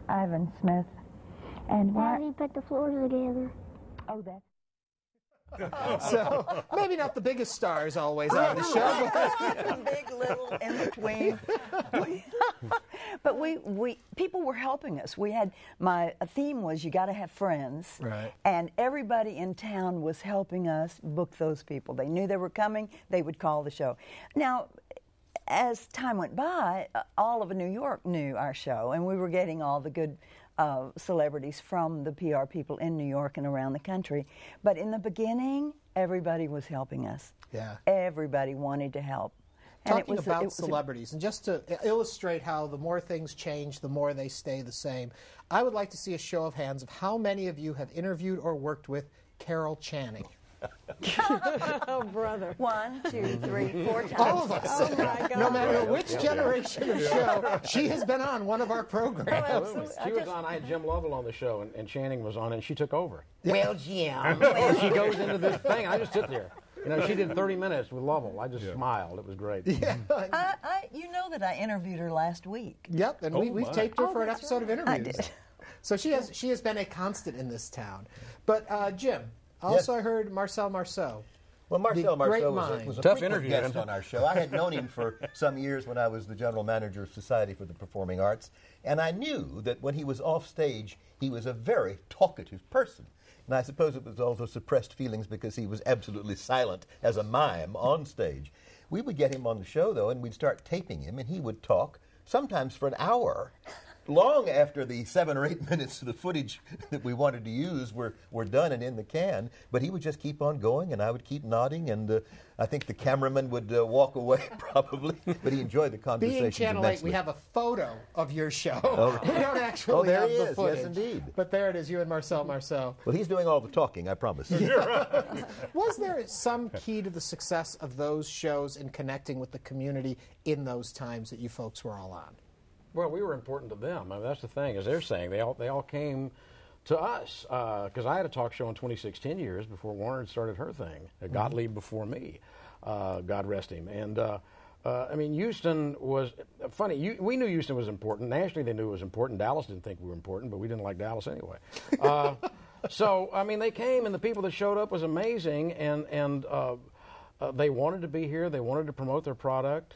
Ivan Smith. And Daddy put the floors together. Oh, that's... So maybe not the biggest stars always on the show, but big, little, in between. But we people were helping us. We had my theme was you got to have friends, right? And everybody in town was helping us book those people. They knew they were coming. They would call the show. Now, as time went by, all of New York knew our show, and we were getting all the good celebrities from the PR people in New York and around the country. But in the beginning, everybody was helping us. Yeah. Everybody wanted to help. Talking about celebrities, and just to illustrate how the more things change, the more they stay the same, I would like to see a show of hands of how many of you have interviewed or worked with Carol Channing. Oh, brother. 1, 2, 3, 4 times. All of us. Oh, my God. No matter which generation of show, she has been on one of our programs. Absolutely. She was on. I had Jim Lovell on the show, and Channing was on, and she took over. Well, Jim. She goes into this thing, and I just sit there. You know, she did 30 minutes with Lovell. I just smiled. It was great. Yeah. You know that I interviewed her last week. Yep, and we've taped her for an episode of interviews. I did. So she has been a constant in this town. But Jim, also I heard Marcel Marceau. Well, Marcel Marceau was a tough frequent interview guest on our show. I had known him for some years when I was the general manager of Society for the Performing Arts, and I knew that when he was off stage, he was a very talkative person. And I suppose it was also suppressed feelings because he was absolutely silent as a mime on stage. We would get him on the show, though, and we'd start taping him, and he would talk, sometimes for an hour, long after the 7 or 8 minutes of the footage that we wanted to use were done and in the can. But he would just keep on going, and I would keep nodding, and I think the cameraman would walk away probably, but he enjoyed the conversation. Being Channel 8, we have a photo of your show. We don't actually there have he the is. footage. Yes, indeed. But there it is, you and Marcel Marceau. Well, he's doing all the talking, I promise. Was there some key to the success of those shows in connecting with the community in those times that you folks were all on? Well, we were important to them. I mean, that's the thing, as they're saying. They all came to us because I had a talk show in 26, 10 years before Warner had started her thing. Gottlieb before me, God rest him. And I mean, Houston was funny. We knew Houston was important. Nationally, they knew it was important. Dallas didn't think we were important, but we didn't like Dallas anyway. So I mean, they came, and the people that showed up was amazing, and they wanted to be here. They wanted to promote their product.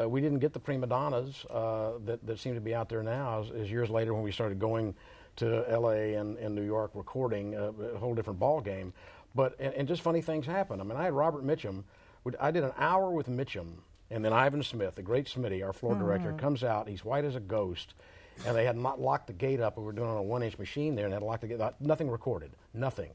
We didn't get the prima donnas that seem to be out there now as years later when we started going to L.A. and New York recording, a whole different ball game. But and just funny things happen. I mean, I had Robert Mitchum. I did an hour with Mitchum, and then Ivan Smith, the great Smitty, our floor director, comes out. He's white as a ghost. And they had not locked the gate up. We were doing it on a 1-inch machine there, and they had locked the gate up. Nothing recorded. Nothing.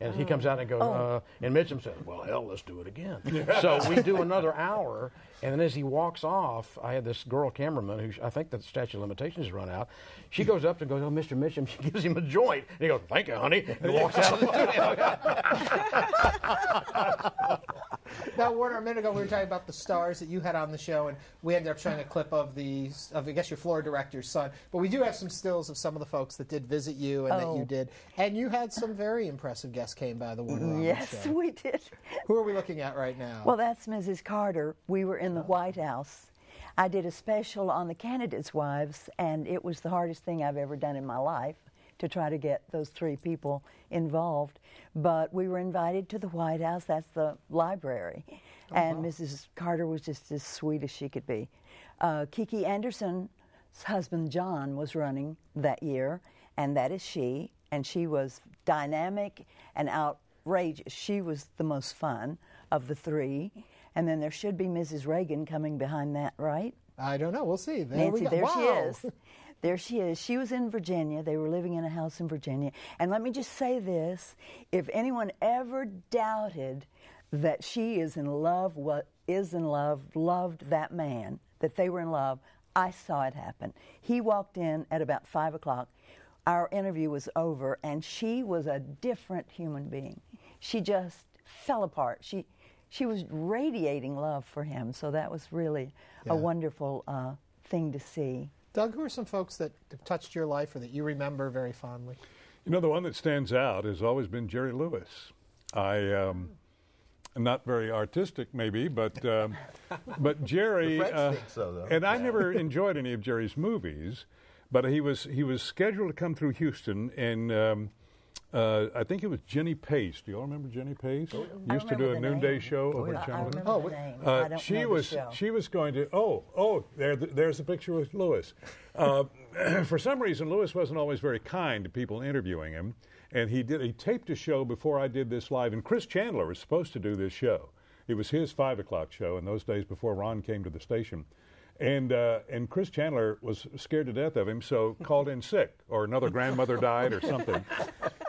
And he comes out and goes, and Mitchum says, well, hell, let's do it again. So we do another hour, and then as he walks off, I had this girl cameraman who I think the statute of limitations has run out. She goes up and goes, oh, Mr. Mitchum. She gives him a joint. And he goes, thank you, honey. And walks out of the studio. Now, Warner, a minute ago we were talking about the stars that you had on the show, and we ended up showing a clip of I guess your floor director's son. But we do have some stills of some of the folks that did visit you and that you did. And you had some very impressive guests came by the Warner Yes, show. we did. Who are we looking at right now? Well, that's Mrs. Carter. We were in the White House. I did a special on the candidates' wives, and it was the hardest thing I've ever done in my life to try to get those 3 people involved. But we were invited to the White House. That's the library. And Mrs. Carter was just as sweet as she could be. Kiki Anderson's husband, John, was running that year, and that is she. And she was dynamic and outrageous. She was the most fun of the 3. And then there should be Mrs. Reagan coming behind that, right? I don't know. We'll see. Nancy, there she is. There she is. She was in Virginia. They were living in a house in Virginia. And let me just say this. If anyone ever doubted that she is in love, loved that man, that they were in love, I saw it happen. He walked in at about 5 o'clock. Our interview was over, and she was a different human being. She just fell apart. She was radiating love for him, so that was really a wonderful thing to see. Doug, who are some folks that have touched your life or that you remember very fondly? You know, the one that stands out has always been Jerry Lewis. I'm not very artistic, maybe, but Jerry. The French think so, though. And I never enjoyed any of Jerry's movies, But he was scheduled to come through Houston, and I think it was Jenny Pace. Do you all remember Jenny Pace? Used to do a noonday show over at Channel 10. I remember the name. I don't know the show. She was going to. There's a picture with Lewis. For some reason, Lewis wasn't always very kind to people interviewing him, and he taped a show before I did this live. And Chris Chandler was supposed to do this show. It was his 5 o'clock show in those days before Ron came to the station. And Chris Chandler was scared to death of him, so called in sick, or another grandmother died or something.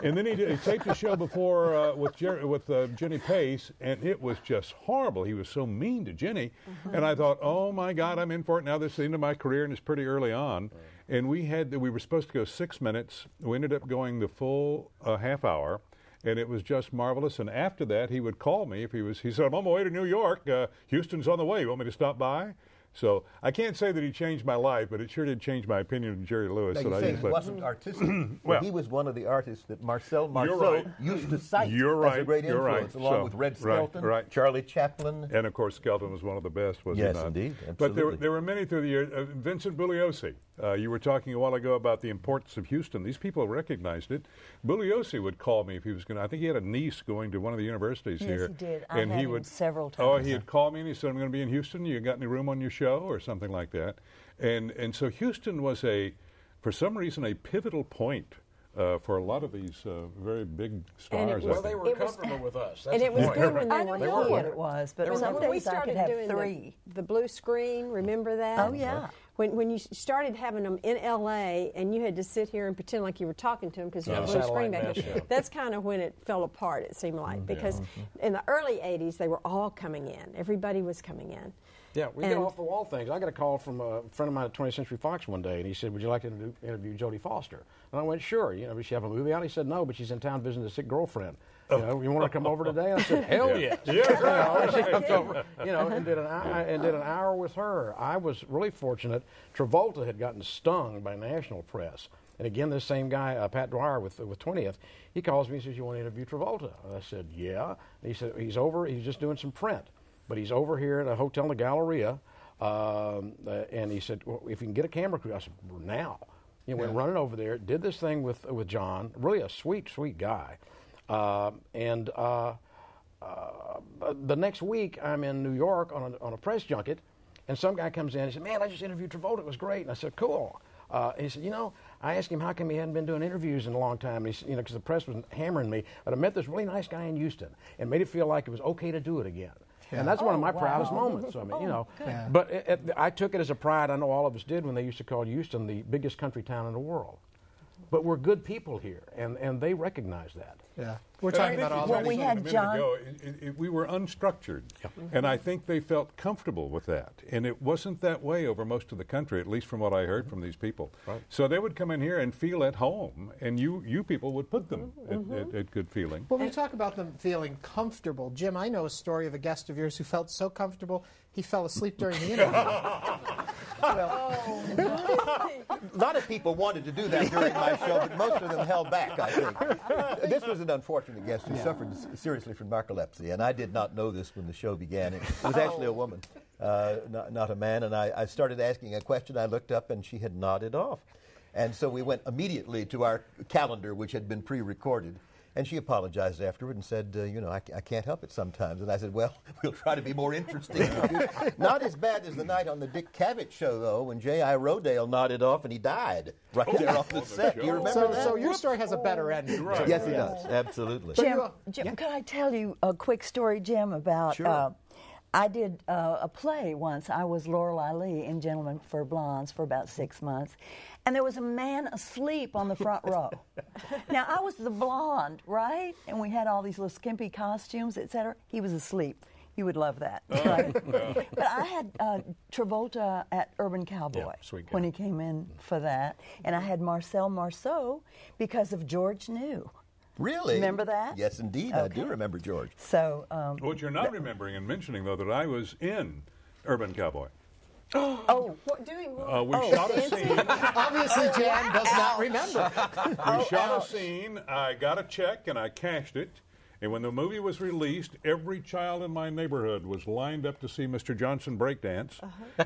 And then he taped a show before with Jenny Pace, and it was just horrible. He was so mean to Jenny. And I thought, oh, my God, I'm in for it now. This is the end of my career, and it's pretty early on. And we were supposed to go 6 minutes. We ended up going the full half hour. And it was just marvelous. And after that, he would call me if he said, I'm on my way to New York. Houston's on the way. You want me to stop by? So I can't say that he changed my life, but it sure did change my opinion of Jerry Lewis. Now, you say he wasn't artistic. Well, he was one of the artists that Marcel Marceau used to cite as a great influence, along with Red Skelton, Charlie Chaplin. And, of course, Skelton was one of the best, was he not? Yes, indeed. Absolutely. But there were many through the years. Vincent Bugliosi. You were talking a while ago about the importance of Houston. These people recognized it. Bugliosi would call me if he was going to. I think he had a niece going to one of the universities here. Yes, he did. And I had him several times. Oh, he'd call me and he said, I'm going to be in Houston. You got any room on your show? Or something like that. And so Houston was for some reason, a pivotal point for a lot of these very big stars. Well, they were comfortable with us. That's and it was good when I don't know what it was, but some days I could have 3. The blue screen, remember that? Oh, yeah. When you started having them in L.A. and you had to sit here and pretend like you were talking to them because you had a blue screen back there, that's kind of when it fell apart, it seemed like. Because in the early 80s, they were all coming in. Everybody was coming in. Yeah, we get off-the-wall things. I got a call from a friend of mine at 20th Century Fox one day, and he said, would you like to interview Jodie Foster? And I went, sure. Does she have a movie out? He said, no, but she's in town visiting a sick girlfriend. You want to come over today? I said, hell yes. Yeah. She comes over, and did an hour with her. I was really fortunate. Travolta had gotten stung by national press. And again, this same guy, Pat Dwyer with 20th, he calls me and says, you want to interview Travolta? And I said, yeah. And he said, he's just doing some print. But he's over here at a hotel in the Galleria, and he said, well, if you can get a camera crew, I said, now. Went running over there, did this thing with John, really a sweet, sweet guy. The next week, I'm in New York on a press junket, and some guy comes in and said, man, I just interviewed Travolta, it was great. And I said, cool. And he said, I asked him how come he hadn't been doing interviews in a long time. And he said, because the press was hammering me. But I met this really nice guy in Houston and made it feel like it was okay to do it again. Yeah. And that's one of my proudest moments. I mean, But I took it as a pride. I know all of us did when they used to call Houston the biggest country town in the world. But we're good people here, and they recognize that. Yeah, we're talking about all that. We had John. We were unstructured, and I think they felt comfortable with that. And it wasn't that way over most of the country, at least from what I heard from these people. Right. So they would come in here and feel at home, and you people would put them at good feeling. Well, we talk about them feeling comfortable. Jim, I know a story of a guest of yours who felt so comfortable he fell asleep during the interview. A lot of people wanted to do that during my show, but most of them held back, I think. This was an unfortunate guest who suffered seriously from narcolepsy, and I did not know this when the show began. It was actually a woman, not a man, and I started asking a question. I looked up, and she had nodded off. And so we went immediately to our calendar, which had been pre-recorded. And she apologized afterward and said, I can't help it sometimes. And I said, well, we'll try to be more interesting. Not as bad as the night on the Dick Cavett show, though, when J.I. Rodale nodded off and he died right there off the set. Do you remember that? So your story has a better ending. Right. Yes, it does. Absolutely. Jim, can I tell you a quick story, Jim, about... Sure. I did a play once. I was Lorelei Lee in Gentlemen for Blondes for about 6 months. And there was a man asleep on the front row. Now, I was the blonde, right? And we had all these little skimpy costumes, etc. He was asleep. You would love that, right? But I had Travolta at Urban Cowboy when he came in for that. And I had Marcel Marceau because of George New. Really? Remember that? Yes, indeed. Okay. I do remember George. So, what you're not remembering and mentioning, though, that I was in Urban Cowboy. What, doing what? We shot a scene. Obviously, Jan does not remember. We shot a scene. I got a check and I cashed it. And when the movie was released, every child in my neighborhood was lined up to see Mr. Johnson breakdance,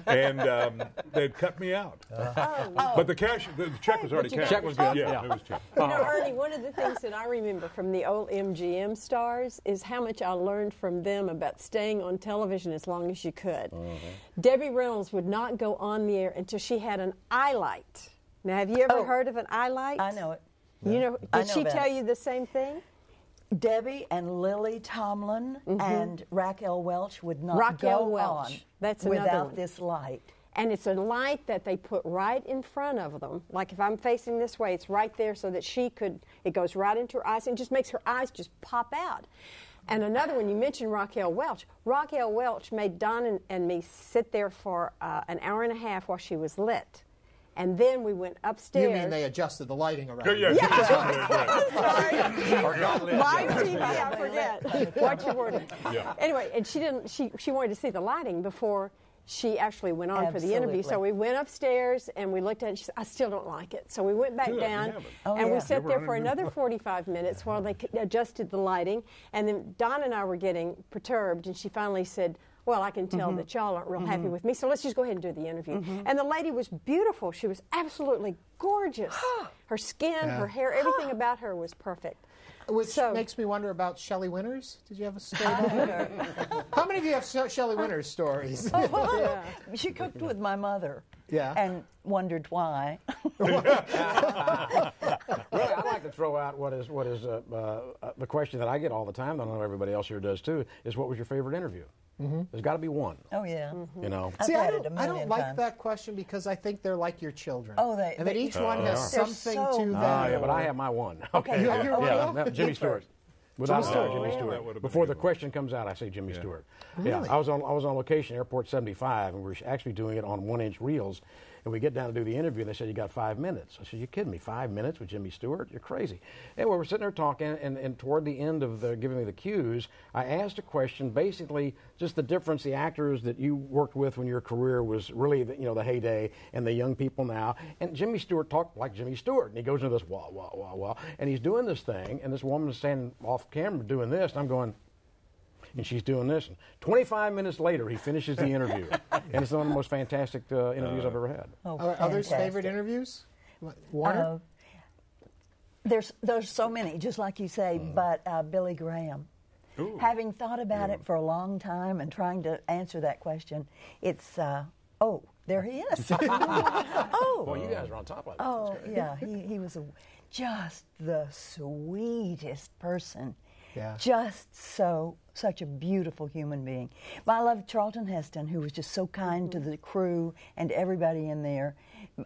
and they'd cut me out. But the check was already cashed. Check was good. Yeah, it was check. You know, Ernie, one of the things that I remember from the old MGM stars is how much I learned from them about staying on television as long as you could. Debbie Reynolds would not go on the air until she had an eye light. Now, have you ever heard of an eye light? I know it. You know, I did know she about tell it. you the same thing? Debbie and Lily Tomlin and Raquel Welch would not Raquel go Welch. on That's another without one. this light. And it's a light that they put right in front of them. Like if I'm facing this way, it's right there so that it goes right into her eyes and just makes her eyes just pop out. And another one, you mentioned Raquel Welch. Raquel Welch made Don and me sit there for an hour and a half while she was lit. And then we went upstairs. You mean they adjusted the lighting around? Yeah. Sorry. Live TV, I forget. Watch your word. Yeah. Anyway, and she wanted to see the lighting before she actually went on for the interview. So we went upstairs and we looked at it and she said, I still don't like it. So we went back down and we sat there for another 45 minutes while they adjusted the lighting. And then Don and I were getting perturbed and she finally said, well, I can tell that y'all aren't real happy with me, so let's just go ahead and do the interview. And the lady was beautiful. She was absolutely gorgeous. Her skin, her hair, everything about her was perfect. Which makes me wonder about Shelley Winters. Did you have a story about her? How many of you have Shelley Winters stories? She cooked with my mother. Yeah. And wondered why. Really, I'd like to throw out what is the question that I get all the time, that I know everybody else here does too, is what was your favorite interview? There's got to be one. Oh, yeah. You know. See, I've I had it a don't million like times. that question because I think they're like your children. Oh, and that each one has They're something so to good. them. Yeah, but I have my one. Okay. You have your one? Yeah, Jimmy Stewart. Without a doubt, Jimmy That Stewart. would've been Before a the good one. question comes out, I say Jimmy Stewart. Really? Yeah, I was on location, Airport 75, and we were actually doing it on 1-inch reels. And we get down to do the interview, and they said, you got 5 minutes. I said, you kidding me, 5 minutes with Jimmy Stewart? You're crazy. Anyway, we're sitting there talking, and toward the end of giving me the cues, I asked a question, basically just the difference, the actors that you worked with when your career was really the heyday, and the young people now. And Jimmy Stewart talked like Jimmy Stewart, and he goes into this wah, wah, wah, wah, and he's doing this thing, and this woman is standing off camera doing this, and I'm going, and she's doing this. And 25 minutes later, he finishes the interview. And it's one of the most fantastic interviews I've ever had. Oh, Are others' fantastic. favorite interviews? Warner? There's so many, just like you say, but Billy Graham. Ooh. Having thought about it for a long time and trying to answer that question, it's, there he is. Boy, you guys are on top of that. Oh, yeah, he was just the sweetest person. Yeah. Just such a beautiful human being. But I love Charlton Heston, who was just so kind to the crew and everybody in there.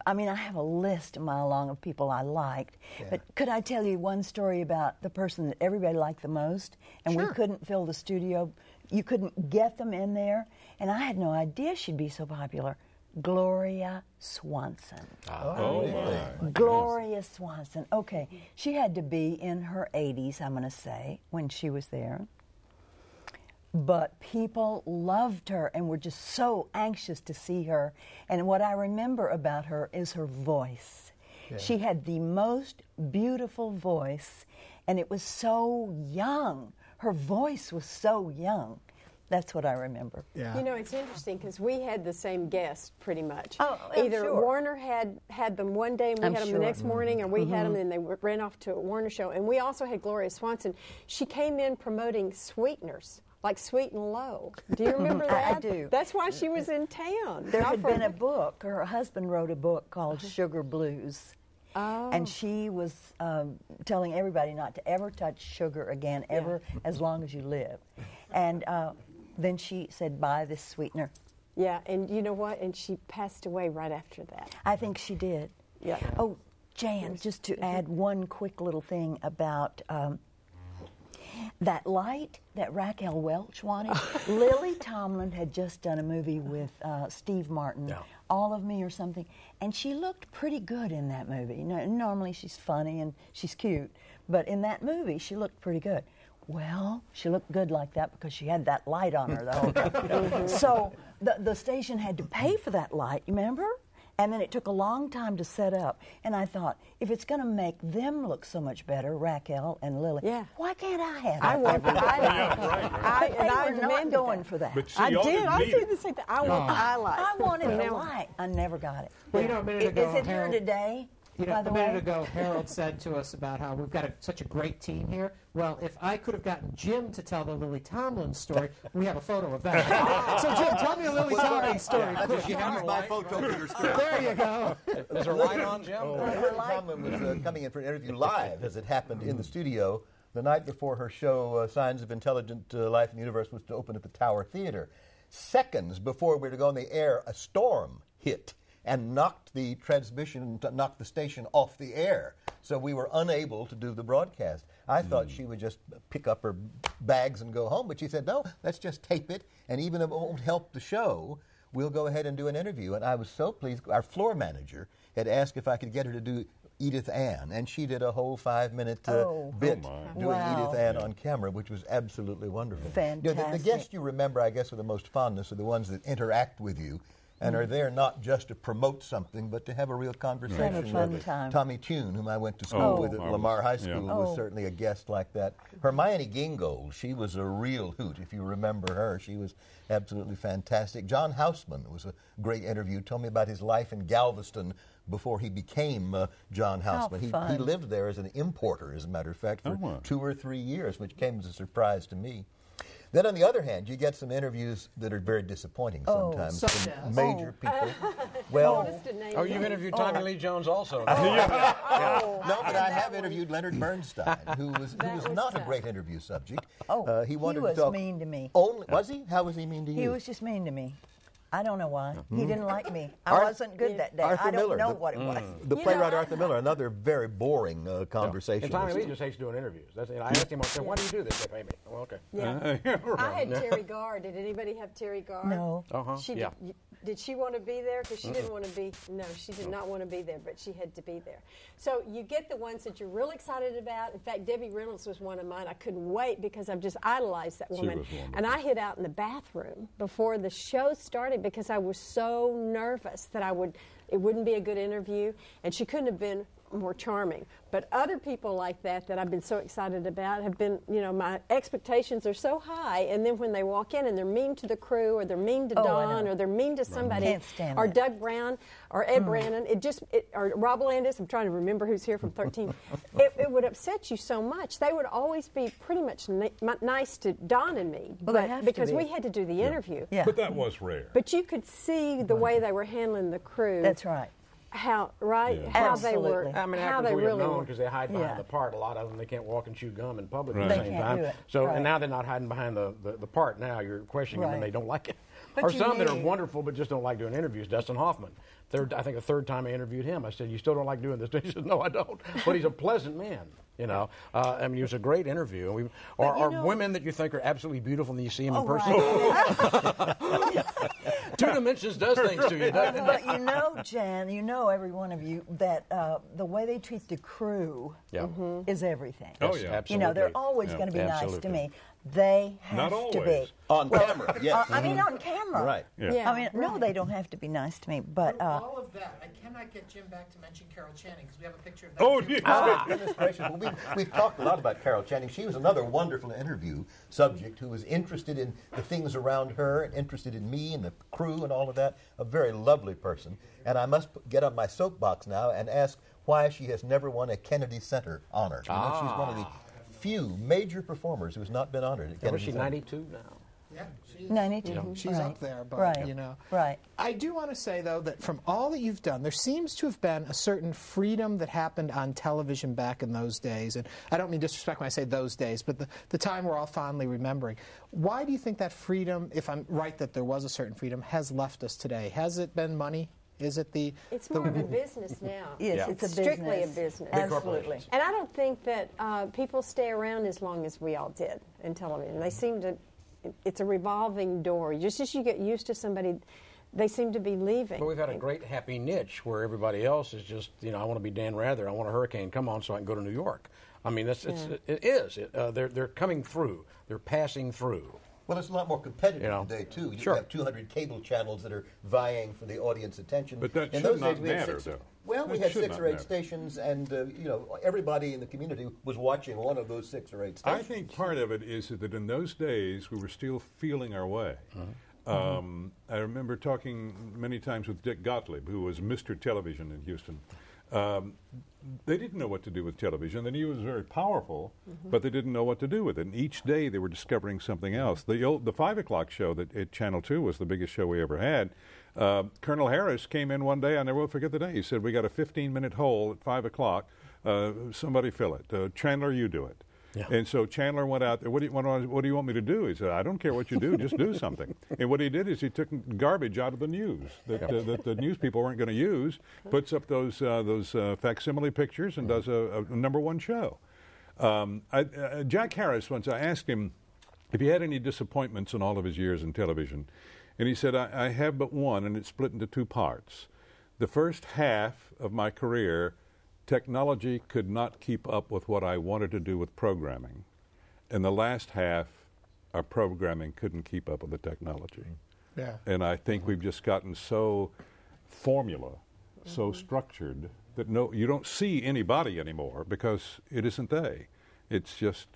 I mean, I have a list a mile long of people I liked. Yeah. But could I tell you one story about the person that everybody liked the most? And Sure. we couldn't fill the studio. You couldn't get them in there. And I had no idea she'd be so popular. Gloria Swanson. Gloria Swanson. Okay, she had to be in her 80s, I'm going to say, when she was there. But people loved her and were just so anxious to see her. And what I remember about her is her voice. Yeah. She had the most beautiful voice, and it was so young. Her voice was so young. That's what I remember. Yeah. You know, it's interesting because we had the same guest pretty much. Oh, I'm Either sure. Warner had them one day and we I'm had them sure. the next morning, or we had them and they ran off to a Warner show. And we also had Gloria Swanson. She came in promoting sweeteners, like Sweet and Low. Do you remember that? I do. That's why she was in town. There Not had for- been a book, her husband wrote a book called Sugar Blues. Oh. And she was telling everybody not to ever touch sugar again, ever, as long as you live. And then she said, buy this sweetener. Yeah, and you know what? And she passed away right after that. I think she did. Yeah. Oh, Jan, just to add one quick little thing about that light that Raquel Welch wanted. Lily Tomlin had just done a movie with Steve Martin, All of Me or something, and she looked pretty good in that movie. Normally she's funny and she's cute, but in that movie she looked pretty good. Well, she looked good like that because she had that light on her the whole time. So the station had to pay for that light, you remember? And then it took a long time to set up. And I thought, if it's going to make them look so much better, Raquel and Lily, why can't I have it? I want the highlight. I was not going for that. But see, I y'all did. didn't I need said it. the same thing. I want the highlight. I wanted the light. I never got it. Well, you know, a minute ago, Is it here Harold, today? You know, by the a minute way? ago, Harold said to us about how we've got such a great team here. Well, if I could have gotten Jim to tell the Lily Tomlin story, we have a photo of that. So, Jim, tell me a Lily Tomlin story. She used my photo for your story. There you go. Is there a light on, Jim? Lily Tomlin was coming in for an interview live, as it happened in the studio, the night before her show, Signs of Intelligent Life in the Universe, was to open at the Tower Theater. Seconds before we were to go on the air, a storm hit and knocked the station off the air. So we were unable to do the broadcast. I thought she would just pick up her bags and go home, but she said, no, let's just tape it, and even if it won't help the show, we'll go ahead and do an interview. And I was so pleased. Our floor manager had asked if I could get her to do Edith Ann, and she did a whole 5-minute bit doing Edith Ann on camera, which was absolutely wonderful. Fantastic. You know, the guests you remember, I guess, with the most fondness are the ones that interact with you and are there not just to promote something, but to have a real conversation. Have a fun time. Tommy Tune, whom I went to school with at Lamar High School, was certainly a guest like that. Hermione Gingold, she was a real hoot, if you remember her. She was absolutely fantastic. John Houseman was a great interview. Told me about his life in Galveston before he became John Houseman. He lived there as an importer, as a matter of fact, for 2 or 3 years, which came as a surprise to me. Then, on the other hand, you get some interviews that are very disappointing sometimes from major people. Well, you've interviewed Tommy Lee Jones also. No, but I have interviewed Leonard Bernstein, who was not a great interview subject. He wanted to talk mean to me. Was he? How was he mean to you? He was just mean to me. I don't know why. He didn't like me. I wasn't good that day. Arthur I don't Miller, know what it was. The playwright Arthur Miller, another very boring conversation. And Tommy Lee just hates doing interviews. I asked him, I said, why do you do this? They pay me. Well, okay. Yeah. I had Terry Garr. Did anybody have Terry Garr? No. Did she want to be there? Because she didn't want to be. No, she did not want to be there, but she had to be there. So you get the ones that you're real excited about. In fact, Debbie Reynolds was one of mine. I couldn't wait because I've just idolized that woman. And I hid out in the bathroom before the show started because I was so nervous that it wouldn't be a good interview, and she couldn't have been more charming. But other people like that I've been so excited about have been, my expectations are so high, and then when they walk in and they're mean to the crew, or they're mean to Dawn, or they're mean to somebody, or Doug Brown, or Ed Brandon, or Rob Landis, I'm trying to remember who's here from 13, it would upset you so much. They would always be pretty much nice to Dawn and me, because we had to do the interview. Yeah. But that was rare. But you could see the way they were handling the crew. That's right. How they were. I mean, how after they we really have known, were. because they hide behind the part. A lot of them, they can't walk and chew gum in public at They the same can't time. do it. So, and now they're not hiding behind the part. Now you're questioning them, and they don't like it. Or some that are wonderful but just don't like doing interviews. Dustin Hoffman. I think the third time I interviewed him, I said, "You still don't like doing this?" He said, "No, I don't." But he's a pleasant man. I mean, it was a great interview. Or women that you think are absolutely beautiful, and then you see them in person. Right. 2 dimensions does things to you, doesn't it? But Jan, every one of you, that the way they treat the crew is everything. Oh, yeah. Absolutely. They're always going to be nice to me. They have to be. On camera, yes. I mean, on camera. Right. Yeah. I mean, no, they don't have to be nice to me, but... all of that, I cannot get Jim back to mention Carol Channing, because we have a picture of that. Goodness gracious. Well, we've talked a lot about Carol Channing. She was another wonderful interview subject who was interested in the things around her and interested in me and the crew and all of that. A very lovely person. And I must get on my soapbox now and ask why she has never won a Kennedy Center honor. She's one of the few major performers who has not been honored at Kennedy Was she Center. 92 now? Yeah, she's 92. She's up there, but Right. I do want to say though that from all that you've done, there seems to have been a certain freedom that happened on television back in those days, and I don't mean disrespect when I say those days, but the time we're all fondly remembering. Why do you think that freedom, if I'm right that there was a certain freedom, has left us today? Has it been money? Is it It's more of a business now. Yes, it's a strictly business. a business. Absolutely. And I don't think that people stay around as long as we all did in television. They seem to, it's a revolving door. Just as you get used to somebody, they seem to be leaving. But we've had a great happy niche where everybody else is just, I want to be Dan Rather, I want a hurricane, come on so I can go to New York. I mean, it is. They're coming through. They're passing through. Well, it's a lot more competitive today, too. You Sure. have 200 cable channels that are vying for the audience attention. But that in should those not days, we had matter, six, though. Well, we That had should 6 not or 8 matter. stations, and everybody in the community was watching one of those 6 or 8 stations. I think part of it is that in those days we were still feeling our way. I remember talking many times with Dick Gottlieb, who was Mr. Television in Houston. They didn't know what to do with television. They knew it was very powerful, but they didn't know what to do with it. And each day they were discovering something else. The 5 o'clock show that at Channel 2 was the biggest show we ever had. Colonel Harris came in one day, I never will forget the day. He said, "We got a 15-minute hole at 5 o'clock. Somebody fill it. Chandler, you do it." Yeah. And so Chandler went out there, what do you want me to do? He said, "I don't care what you do, just do something." And what he did is he took garbage out of the news that the news people weren't going to use, puts up those facsimile pictures and does a #1 show. Jack Harris, once I asked him if he had any disappointments in all of his years in television, and he said, I have but one, and it's split into 2 parts. The first half of my career, technology could not keep up with what I wanted to do with programming. And the last half, our programming couldn't keep up with the technology. Yeah. And I think we've just gotten so formula, so structured, that you don't see anybody anymore because it isn't they. It's just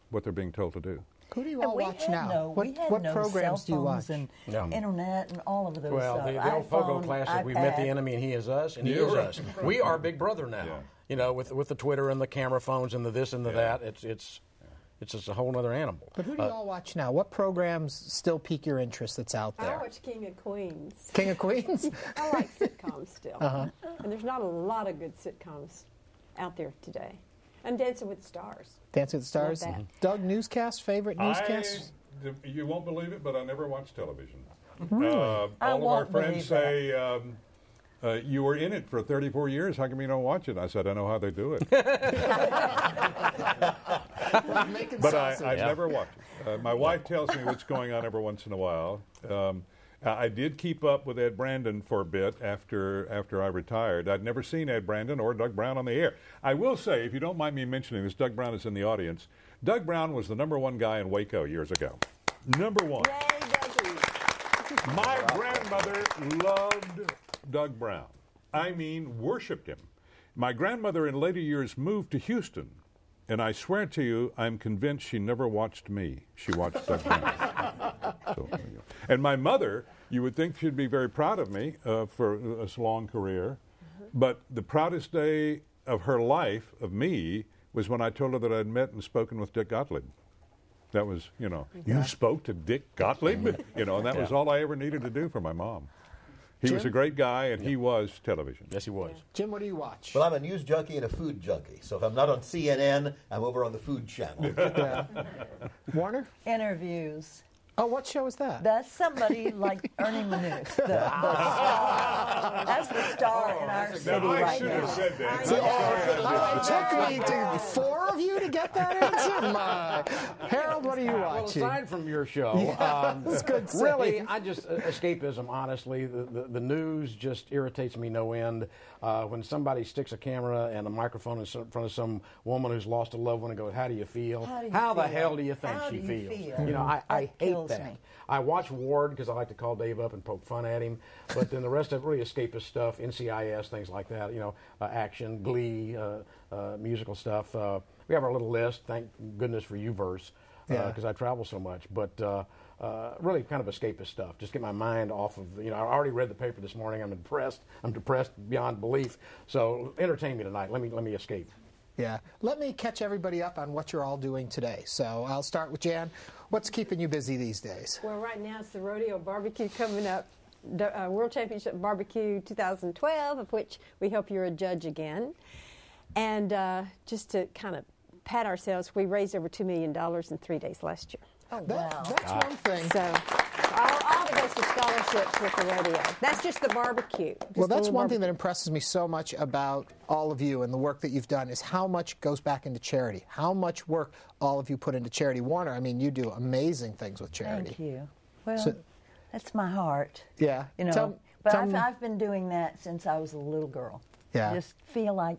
what they're being told to do. Who do you all watch now? We had what no programs cell do you phones watch? and internet and all of those. Well, the old Pogo classic, we've met the enemy and he is us, and he is us. We are Big Brother now. Yeah. You know, with the Twitter and the camera phones and the this and the that, it's just a whole other animal. But who do you all watch now? What programs still pique your interest that's out there? I watch King of Queens. King of Queens? I like sitcoms still. And there's not a lot of good sitcoms out there today. And Dancing with the Stars. Dancing with the Stars? Love that. Doug, newscast, favorite newscast? You won't believe it, but I never watch television. Really? All of our friends say, you were in it for 34 years. How come you don't watch it? I said, I know how they do it. But I never watch it. My wife tells me what's going on every once in a while. I did keep up with Ed Brandon for a bit after I retired. I'd never seen Ed Brandon or Doug Brown on the air. I will say, if you don't mind me mentioning this, Doug Brown is in the audience. Doug Brown was the #1 guy in Waco years ago. #1. Yay, Dougie. My grandmother loved Doug Brown. I mean, worshipped him. My grandmother in later years moved to Houston, and I swear to you, I'm convinced she never watched me. She watched Doug Brown. So, and my mother, you would think she'd be very proud of me for this long career, but the proudest day of her life, of me, was when I told her that I'd met and spoken with Dick Gottlieb. That was, you spoke to Dick Gottlieb? And that was all I ever needed to do for my mom. He was a great guy, and he was television. Yes, he was. Jim, what do you watch? Well, I'm a news junkie and a food junkie. So if I'm not on CNN, I'm over on the Food Channel. Warner? Interviews. Oh, what show is that? That's somebody like Ernie Manouse, the star. That's the star in our city right now. Said that. It took me to 4 of you to get that answer. Harold, what are you watching? Well, aside from your show, it's good really, save. I just escapism. Honestly, the news just irritates me no end. When somebody sticks a camera and a microphone in front of some woman who's lost a loved one and goes, "How do you feel? How the hell do you think she feels?" I hate that. Me. I watch Ward because I like to call Dave up and poke fun at him, but then the rest of it really escapist stuff, NCIS, things like that. Action, Glee, musical stuff. We have our little list. Thank goodness for Uverse because I travel so much, but. Really kind of escapist stuff. Just get my mind off of, I already read the paper this morning. I'm depressed. I'm depressed beyond belief. So entertain me tonight. Let me escape. Yeah. Let me catch everybody up on what you're all doing today. So I'll start with Jan. What's keeping you busy these days? Well, right now it's the rodeo barbecue coming up. World Championship Barbecue 2012, of which we hope you're a judge again. And just to kind of pat ourselves, we raised over $2 million in 3 days last year. Oh, wow. That's one thing. So all the best of scholarships with the rodeo. That's just the barbecue. Well, that's one thing that impresses me so much about all of you and the work that you've done is how much goes back into charity, how much work all of you put into charity. Warner, I mean, you do amazing things with charity. Thank you. Well, that's my heart. Yeah. I've been doing that since I was a little girl. Yeah. I just feel like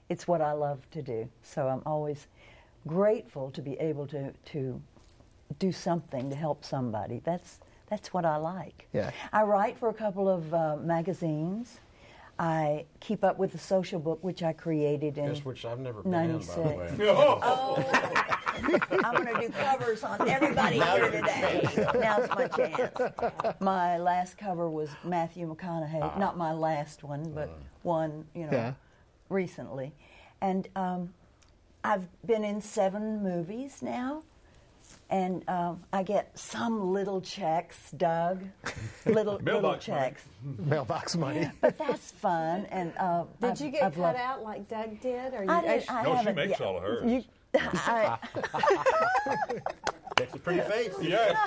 it's what I love to do. So I'm always grateful to be able to do something to help somebody. That's what I like. Yeah. I write for a couple of magazines. I keep up with the social book, which I created in Guess which I've never been in, by the 96. way. Oh, I'm going to do covers on everybody here today. Now's my chance. My last cover was Matthew McConaughey. Not my last one, but one, recently. And I've been in 7 movies now. And I get some little checks, Doug. Little checks. Mailbox money. But that's fun. And Did you get cut out like Doug did? Or I No, she haven't makes yet. all of hers. That's a pretty face. Yes.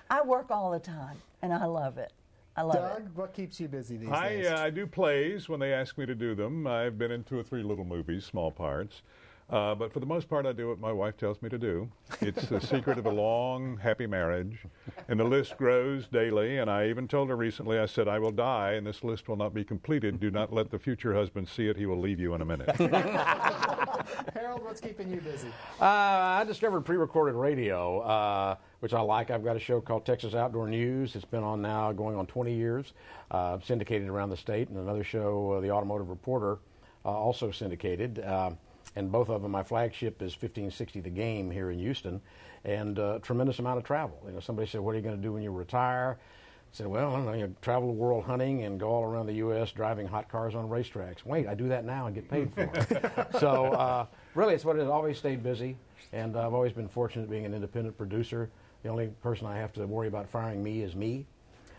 I work all the time, and I love it. I love Doug, it. what keeps you busy these days? I do plays when they ask me to do them. I've been in 2 or 3 little movies, small parts. But for the most part, I do what my wife tells me to do. It's the secret of a long, happy marriage. And the list grows daily. And I even told her recently, I said, I will die, and this list will not be completed. Do not let the future husband see it. He will leave you in a minute. Harold, what's keeping you busy? I discovered pre-recorded radio, which I like. I've got a show called Texas Outdoor News. It's been on now going on 20 years, syndicated around the state. And another show, The Automotive Reporter, also syndicated. And both of them, my flagship is 1560 The Game here in Houston, and a tremendous amount of travel. Somebody said, what are you going to do when you retire? I said, well, I don't know, travel the world hunting and go all around the U.S. driving hot cars on racetracks. Wait, I do that now and get paid for it. So really, it's what it is. Always stayed busy, and I've always been fortunate being an independent producer. The only person I have to worry about firing me is me.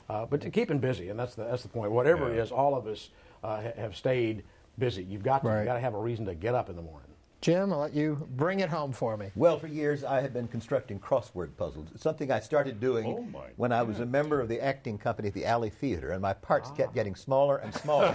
But keeping busy, and that's the point. Whatever it is, all of us have stayed busy. You've got to have a reason to get up in the morning. Jim, I'll let you bring it home for me. Well, for years I have been constructing crossword puzzles. It's something I started doing when I was a member of the acting company at the Alley Theater, and my parts kept getting smaller and smaller.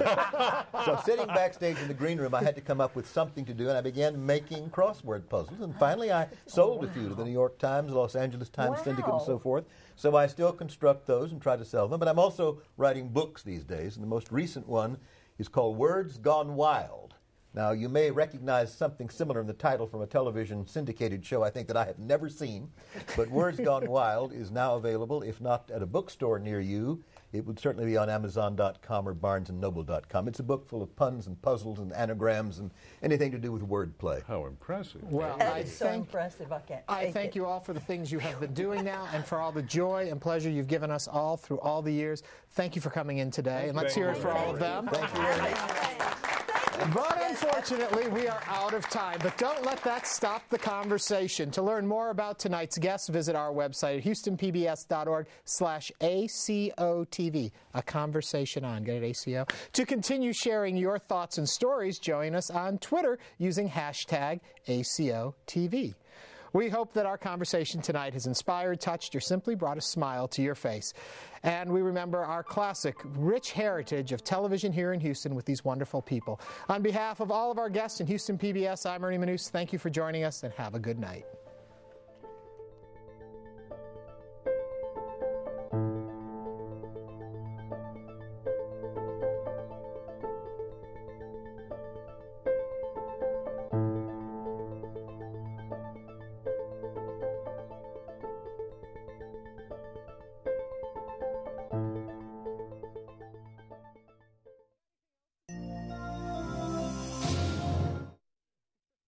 So sitting backstage in the green room, I had to come up with something to do, and I began making crossword puzzles. And finally I sold a few to the New York Times, Los Angeles Times Syndicate, and so forth. So I still construct those and try to sell them. But I'm also writing books these days, and the most recent one is called Words Gone Wild. Now, you may recognize something similar in the title from a television syndicated show I think that I have never seen, but Words Gone Wild is now available, if not at a bookstore near you. It would certainly be on Amazon.com or BarnesandNoble.com. It's a book full of puns and puzzles and anagrams and anything to do with wordplay. How impressive. Well, It's so impressive. I thank you all for the things you have been doing now and for all the joy and pleasure you've given us all through all the years. Thank you for coming in today, and let's hear it for all of them. Thank you very much. But unfortunately, we are out of time. But don't let that stop the conversation. To learn more about tonight's guests, visit our website at HoustonPBS.org/ACOTV. A conversation on. Get it, ACO? To continue sharing your thoughts and stories, join us on Twitter using hashtag ACOTV. We hope that our conversation tonight has inspired, touched, or simply brought a smile to your face. And we remember our classic, rich heritage of television here in Houston with these wonderful people. On behalf of all of our guests in Houston PBS, I'm Ernie Manouse. Thank you for joining us, and have a good night.